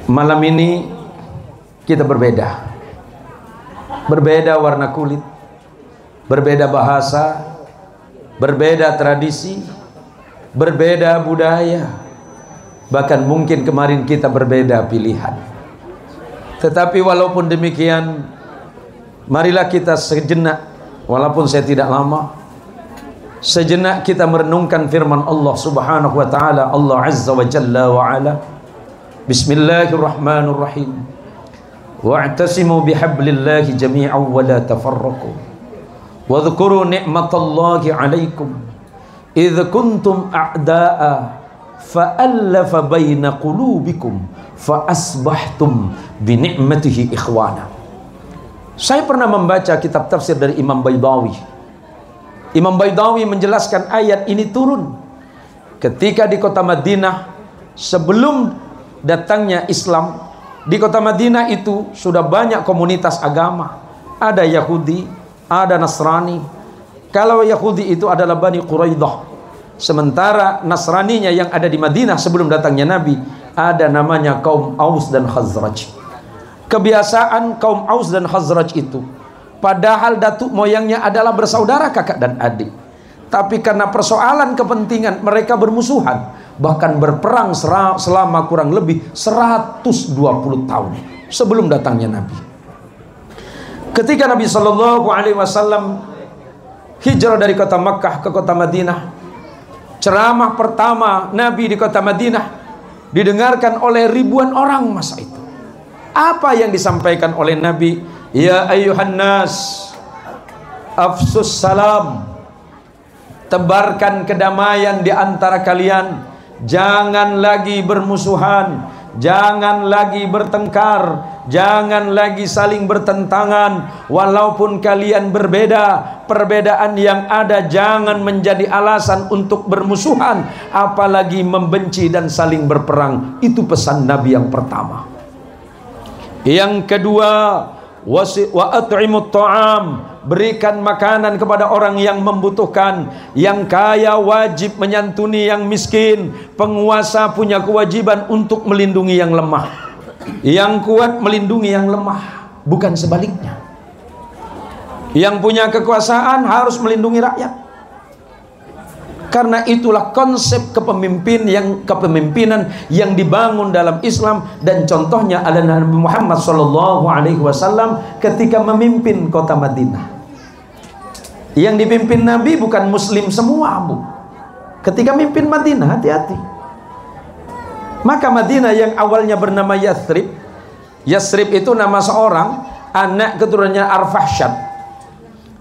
Malam ini kita berbeda. Berbeda warna kulit, berbeda bahasa, berbeda tradisi, berbeda budaya. Bahkan mungkin kemarin kita berbeda pilihan. Tetapi walaupun demikian, marilah kita sejenak, walaupun saya tidak lama, sejenak kita merenungkan firman Allah Subhanahu wa taala, Allah Azza wa Jalla wa ala. Bismillahirrahmanirrahim. Wa'tasimu bihablillahi jami'an wa la tafarraqu. Wadhkuru ni'matallahi 'alaikum idh kuntum a'da'a fa'allafa baina qulubikum fa asbahtum bi ni'matihi ikhwana. Saya pernah membaca kitab tafsir dari Imam Baydawi. Imam Baydawi menjelaskan ayat ini turun ketika di kota Madinah sebelum datangnya Islam. Di kota Madinah itu sudah banyak komunitas agama. Ada Yahudi, ada Nasrani. Kalau Yahudi itu adalah Bani Quraidah, sementara Nasraninya yang ada di Madinah sebelum datangnya Nabi ada namanya kaum Aus dan Khazraj. Kebiasaan kaum Aus dan Khazraj itu, padahal datuk moyangnya adalah bersaudara kakak dan adik, tapi karena persoalan kepentingan mereka bermusuhan, bahkan berperang selama kurang lebih 120 tahun sebelum datangnya Nabi. Ketika Nabi SAW hijrah dari kota Makkah ke kota Madinah, ceramah pertama Nabi di kota Madinah didengarkan oleh ribuan orang masa itu. Apa yang disampaikan oleh Nabi? Ya ayyuhan nas, afsus salam, tebarkan kedamaian di antara kalian. Jangan lagi bermusuhan, jangan lagi bertengkar, jangan lagi saling bertentangan. Walaupun kalian berbeda, perbedaan yang ada jangan menjadi alasan untuk bermusuhan, apalagi membenci dan saling berperang. Itu pesan Nabi yang pertama. Yang kedua, wa at'imut ta'am, berikan makanan kepada orang yang membutuhkan. Yang kaya wajib menyantuni yang miskin. Penguasa punya kewajiban untuk melindungi yang lemah. Yang kuat melindungi yang lemah, bukan sebaliknya. Yang punya kekuasaan harus melindungi rakyat. Karena itulah konsep kepemimpinan yang dibangun dalam Islam, dan contohnya adalah Nabi Muhammad SAW ketika memimpin kota Madinah. Yang dipimpin Nabi bukan Muslim semua, Bu. Ketika mimpin Madinah, hati-hati. Maka Madinah yang awalnya bernama Yathrib, Yathrib itu nama seorang anak keturunannya Arfahsyad.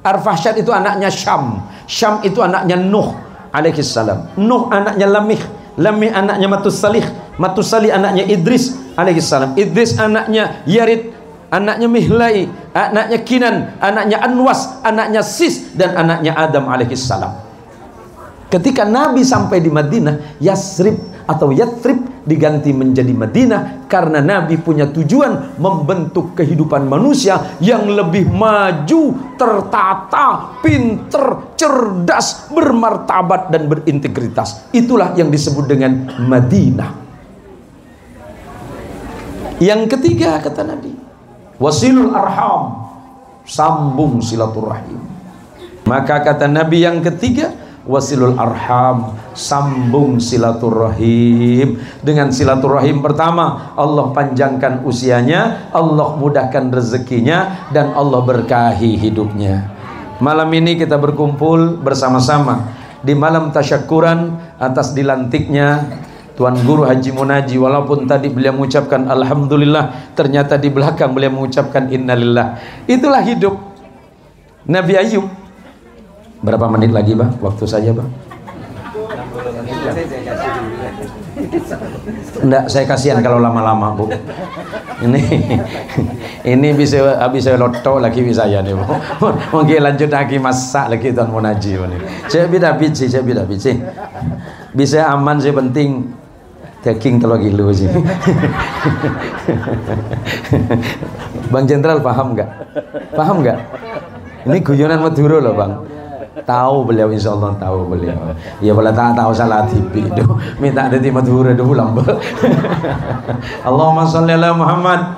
Arfahsyad itu anaknya Syam. Syam itu anaknya Nuh alaihissalam. Nuh anaknya Lamih. Lamih anaknya Matusalih. Matusalih anaknya Idris alaihissalam. Idris anaknya Yarid, anaknya Mihlai, anaknya Kinan, anaknya Anwas, anaknya Sis, dan anaknya Adam alaihissalam. Ketika Nabi sampai di Madinah, Yasrib atau Yathrib diganti menjadi Madinah karena Nabi punya tujuan membentuk kehidupan manusia yang lebih maju, tertata, pinter, cerdas, bermartabat dan berintegritas. Itulah yang disebut dengan Madinah. Yang ketiga kata Nabi, wasilul arham, sambung silaturahim. Maka kata Nabi yang ketiga, wasilul arham, sambung silaturahim. Dengan silaturahim pertama, Allah panjangkan usianya, Allah mudahkan rezekinya, dan Allah berkahi hidupnya. Malam ini kita berkumpul bersama-sama di malam tasyakuran atas dilantiknya Tuan Guru Haji Munaji. Walaupun tadi beliau mengucapkan Alhamdulillah, ternyata di belakang beliau mengucapkan Innalillah. Itulah hidup Nabi Ayub. Berapa menit lagi, Bang? Waktu saja, Bang. 60 menit. Enggak, saya kasihan kalau lama-lama, Bu. Ini bisa habis saya loto lagi bisa ya nih, Bu. Mungkin lanjut lagi masak lagi Tuan Munaji ini. Saya beda biji. Bisa aman sih, penting daging telur kilo sih. Bang Jenderal paham nggak? Paham nggak? Ini guyonan Madura loh, Bang. Tahu beliau, insya Allah tahu beliau. Ya boleh tak tahu salah TV itu. Minta ada di Madura dulu lamba. Allahumma sholli ala Muhammad.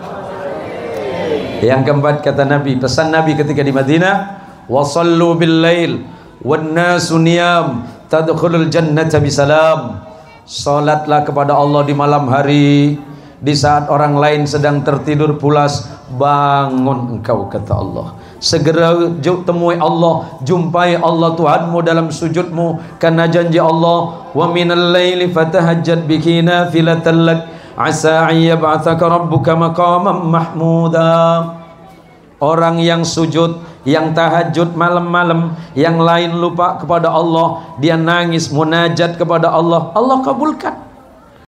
Yang keempat kata Nabi, pesan Nabi ketika di Madinah, wasallu bil lail wan nasu niyam tadkhulul jannata bisalam. Salatlah kepada Allah di malam hari, di saat orang lain sedang tertidur pulas, bangun engkau kata Allah. Segera temui Allah, jumpai Allah Tuhanmu dalam sujudmu, karena janji Allah, wa minal laili fatahajjad bihi nafilatan lak asa an yab'atsaka rabbuka maqaman mahmuda. Orang yang sujud, yang tahajud malam-malam, yang lain lupa kepada Allah, dia nangis munajat kepada Allah, Allah kabulkan.